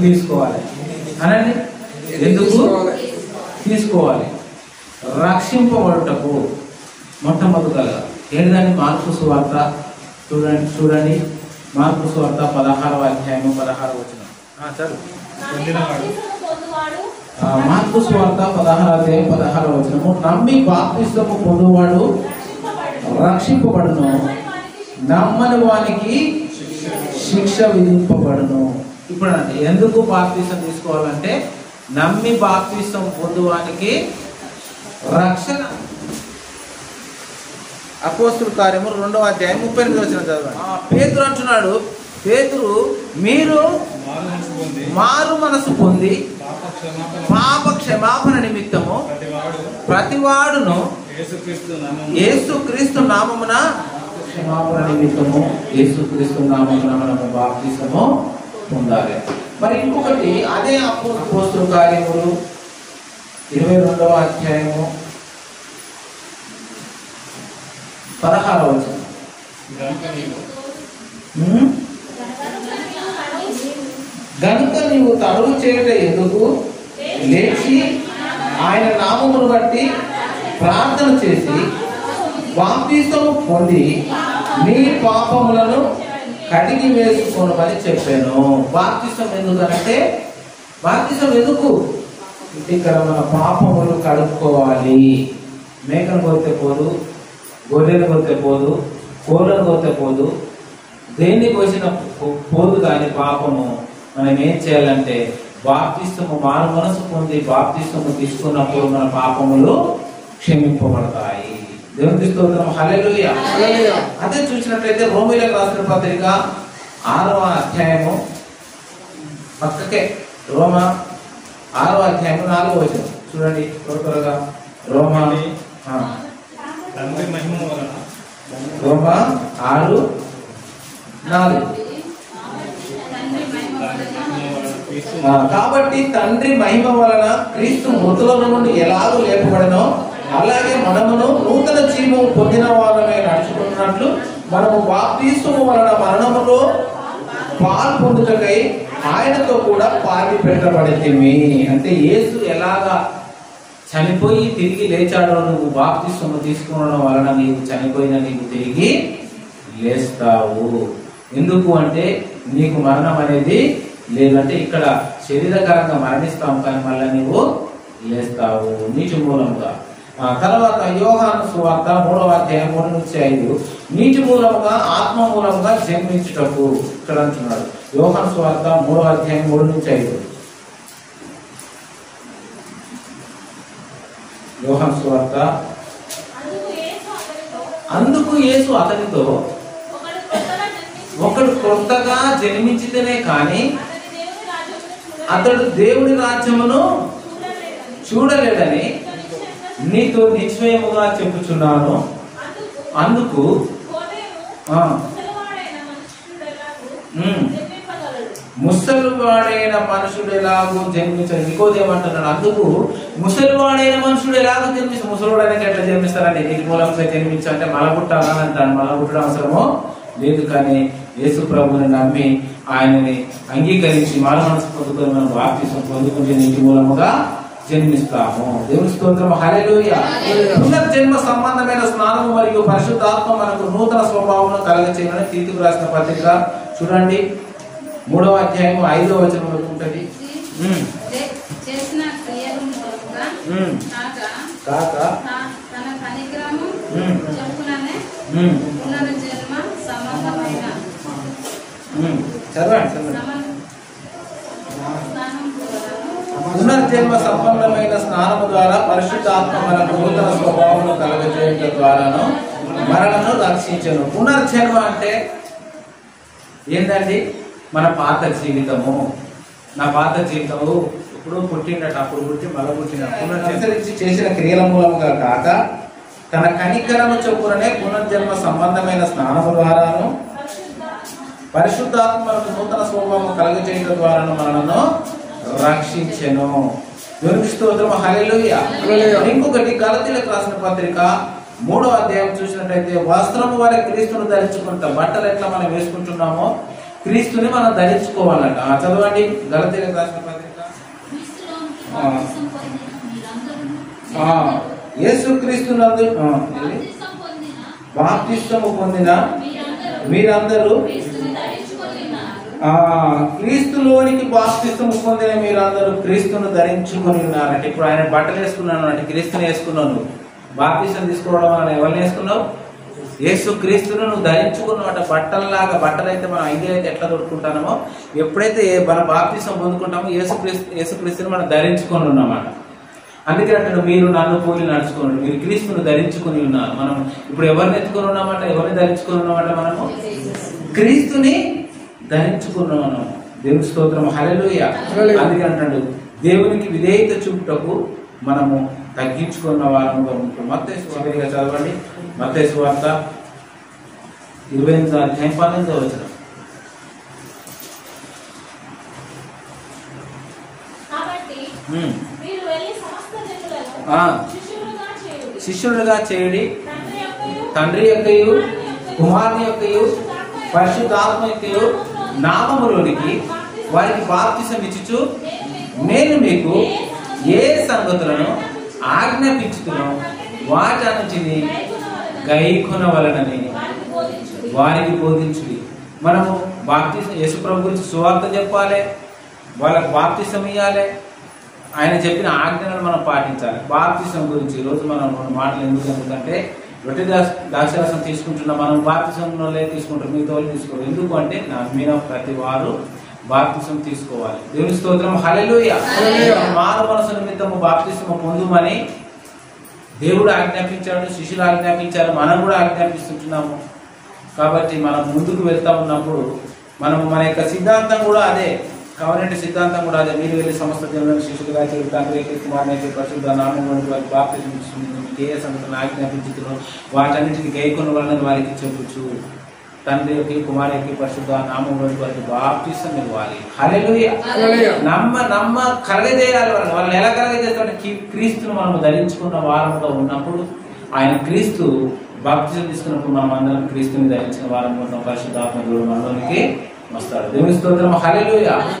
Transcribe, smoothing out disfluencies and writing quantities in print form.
తీసుకోవాలి అనండి. ఎందుకు తీసుకోవాలి? రక్షింపబడుటకు. మొట్టమొదటిగా ఏంటంటే మార్కు సువార్త చూడండి మార్కు సువార్త 16వ అధ్యాయము 16వ వచనం. మార్కు సువార్త 16వ అధ్యాయం 16వ వచనము. నమ్మి బాప్తిస్మము పొందువాడు రక్షింపబడును, నమ్మని వానికి శిక్ష విధింపబడును. ఇప్పుడు అంటే ఎందుకు బాప్తిసం తీసుకోవాలంటే నమ్మి బాప్తిసం పొందువానికి రక్షణ. అపోస్తుల కార్యము 2వ అధ్యాయం 38వ వచనం చదవండి. పేతురు అంటున్నాడు, పేతురు మీరు మారు మనసు పొంది పాప క్షమాపణ నిమిత్తము ప్రతివాడును యేసుక్రీస్తు నామమున క్షమాపణ నిమిత్తము యేసుక్రీస్తు నామమున మనము బాప్తిసము పొందాలి. మరి ఇంకొకటి అదే అపోస్తుల కార్యములు 22వ అధ్యాయము 16వ వచనం. గనుక నీవు తడువు చేయట ఎందుకు, లేచి ఆయన నామమును బట్టి ప్రార్థన చేసి బాప్తిసము పొంది నీ పాపములను కడిగి వేసుకోనమని చెప్పాను. బాప్తిసం ఎందుకనంటే, బాప్తిసం ఎందుకు? ఇక్కడ మన పాపములు కడుక్కోవాలి. మేకను కొడితే పోదు, గొర్రెలు కొడితే పోదు, కోళ్ళను కొడితే పోదు, దేన్ని కోసిన పోదు. కానీ పాపము మనం ఏం చేయాలంటే బాప్తిసము మారు మనసు పొంది బాప్తిసము తీసుకున్నప్పుడు మన పాపములు క్షమింపబడతాయి. దేవునికి స్తోత్రం, హల్లెలూయా. అదే చూసినట్లయితే రోమీయులకు రాసిన పత్రిక 6వ అధ్యాయము పక్కకే రోమ 6వ అధ్యాయము 4వ వచనం చూడండి త్వరగా. రోమ 6:4. కాబట్టి తండ్రి మహిమ వలన క్రీస్తు మృతుల నుండి ఎలాగో లేపబడనో అలాగే మనమును నూతన జీవము పొందిన వాళ్ళమే నడుచుకున్నట్లు మనము బాప్తిసము వలన మరణములో పాలు పొందుటకై ఆయనతో కూడా పాతి పెట్టబడితిమి. అంటే యేసు ఎలాగా చనిపోయి తిరిగి లేచాడో నువ్వు బాప్తిసము తీసుకోవడం వలన నీవు చనిపోయిన నీవు తిరిగి లేస్తావు. ఎందుకు అంటే నీకు మరణం అనేది లేదంటే ఇక్కడ శరీరకరంగా మరణిస్తావు కానీ మళ్ళీ నీవు లేస్తావు నీటి మూలంగా. తర్వాత యోహాను సువార్త 3వ అధ్యాయం 3-5 నీటి మూలముగా ఆత్మ మూలంగా జన్మించుటకు ఇక్కడ అంటున్నాడు. యోహాను సువార్త 3వ అధ్యాయం 3-5. యోహాను సువార్త. అందుకు యేసు అతనితో ఒకడు కొత్తగా జన్మించితేనే కానీ అతడు దేవుని రాజ్యమును చూడలేడని నీతో నిశ్చయముగా చెప్పుచున్నాను. అందుకు ముసలివాడైన మనుషుడు ఎలాగో జన్మించాడు. నికోదేమంటున్నాడు, అందుకు ముసలివాడైన మనుషుడు ఎలాగో జన్మిస్తాడు. ముసలివాడైనా ఎట్లా జన్మిస్తారండి? నీటి మూలంగా జన్మించాలంటే మలబుట్టాలని అంటాడు. మలబుట్టడం అవసరమో లేదు. కానీ యేసు ప్రభుని నమ్మి ఆయనని అంగీకరించి మారు మనసు పొందుకొని మనం బాప్తిసం పొందుకుంటే నీటి మూలముగా జన్మిస్తాము. దేవుని స్తోత్రం, హల్లెలూయా. పునర్జన్మ సంబంధమైన స్నానము మరియు పరిశుద్ధాత్మ మనకు నూతన స్వభావం కలగచేయమని తీతుకు రాసిన పత్రిక చూడండి 3వ అధ్యాయం 5వ వచనంలో ఉంటుంది. కాక పునర్జన్మ సంబంధమైన స్నానము ద్వారా పరిశుద్ధాత్మ మనకు నూతన స్వభావం కలగజేయడం ద్వారాను మనలను రక్షించను. పునర్జన్మ అంటే ఏంటండి? మన పాత జీవితము. నా పాత జీవితము ఇప్పుడు పుట్టినట్టు అప్పుడు పుట్టి మళ్ళీ పుట్టిన పునర్జన్మరించి చేసిన క్రియల మూలముగా కాక తన కనికరము చొప్పుననే పునర్జన్మ సంబంధమైన స్నానము ద్వారాను పరిశుద్ధాత్మ మనకు నూతన స్వభావం కలగజేయడం ద్వారాను మనలను రక్షించెను. దేవునికి స్తోత్రం, హల్లెలూయా. ఇంకొకటి గలతీయులకు రాసిన పత్రిక 3వ అధ్యాయం చూసినట్టయితే వస్త్రము వలె క్రీస్తును ధరించుకుంటాం. బట్టలు ఎట్లా మనం వేసుకుంటున్నామో క్రీస్తుని మనం ధరించుకోవాలంట. చదవండి గలతీయులకు రాసిన పత్రిక. యేసుక్రీస్తునందు బాప్తిస్మము పొందిన మీరందరూ క్రీస్తులోనికి బాప్తిస్మము పొందిన మీరందరూ క్రీస్తును ధరించుకొని ఉన్నారంటే ఇప్పుడు ఆయన బట్టలు వేసుకున్నాను అంటే క్రీస్తుని వేసుకున్నావు. బాప్తిస్మం తీసుకోవడం వల్ల ఎవరిని వేసుకున్నావు? యేసు క్రీస్తును నువ్వు ధరించుకున్నావు అంటే బట్టల్లాగా. బట్టలు అయితే మనం ఐదేళ్ళైతే ఎట్లా దొరుకుంటామో ఎప్పుడైతే మన బాప్తిస్మం పొందుకుంటామో యేసుక్రీస్తుని మనం ధరించుకొని ఉన్నామాట. అందుకే అంటాడు మీరు నన్ను పోలి నడుచుకోండి, మీరు క్రీస్తును ధరించుకుని ఉన్నారు. మనం ఇప్పుడు ఎవరిని ఎత్తుకొని ఉన్నామంట? ఎవరిని ధరించుకుని ఉన్నామంట? మనము క్రీస్తుని ధరించుకున్నాము. దేవుని స్తోత్రం, హల్లెలూయా. అందుకే అంటాడు దేవునికి విధేయత చూపుటకు మనము తగ్గించుకున్న వారముగా ఉంటాం. మత్తయి సువార్త చదవండి. మత్తయి సువార్త 28వ అధ్యాయం 12వ వచనం. శిష్యులుగా చేయుడి, తండ్రి యొక్కయు కుమారుని యొక్కయు పరిశుద్ధాత్మ యొక్కయు నామములోనికి వారికి బాప్తిసం ఇచ్చుచు నేను మీకు ఏ సంగతులను ఆజ్ఞాపించుతున్నో వాటన్నిటిని గైకొనవలెనని వారికి బోధించుడి. మనము బాప్తిసం యేసుప్రభు గురించి సువార్త చెప్పాలి, వాళ్ళకు బాప్తిసం ఇవ్వాలి, ఆయన చెప్పిన ఆజ్ఞలను మనం పాటించాలి. బాప్తిసం గురించి ఈరోజు మనం మాటలు ఎందుకంటే రొట్టె ద్రాక్షారసం తీసుకుంటున్నాం, మనం బాప్తిసంలో తీసుకుంటాం, మిగతా వాళ్ళు తీసుకోవాలి. ఎందుకు అంటే నమ్మిన ప్రతి వారు బాప్తిసం తీసుకోవాలి. దేవుని స్తోత్రం, హల్లెలూయా. మానవ మనసు నిమిత్తము బాప్తిసం పొందుమని దేవుడు ఆజ్ఞాపించాడు, శిష్యులు ఆజ్ఞాపించారు, మనం కూడా ఆజ్ఞాపిస్తున్నాము. కాబట్టి మనం ముందుకు వెళ్తా ఉన్నప్పుడు మనము మన యొక్క సిద్ధాంతం కూడా అదే, కవరెంట్ సిద్ధాంతం కూడా అదే. మీరు వెళ్ళి సమస్త జనులను శిష్యులుగా చేసి తండ్రి కుమారుని పరిశుద్ధ నామములోనికి వారికి బాప్తిసం ఇచ్చుచున్నాను, మీకు ఏ సంగతులను ఆజ్ఞాపించుతున్నారో వాటన్నిటిని గైకొన వలన వారికి చెప్పుచు తండ్రి యొక్క కుమారు యొక్క పరిశుద్ధ నామములోనికి వారికి బాప్తిసం ఇవ్వాలి. హల్లెలూయా. నమ్మ కలగజేయాలి. వాళ్ళని ఎలా కలగజేస్తామంటే క్రీస్తును మనం ధరించుకున్న వారంలో ఉన్నప్పుడు ఆయన క్రీస్తు బాప్తిసం తీసుకున్నప్పుడు మనం అందరం క్రీస్తుని ధరించిన వారం కోసం పరిశుద్ధాత్మ దేవుడు మనలోనికి వస్తాడు. దేవుని స్తోత్రం, హల్లెలూయా.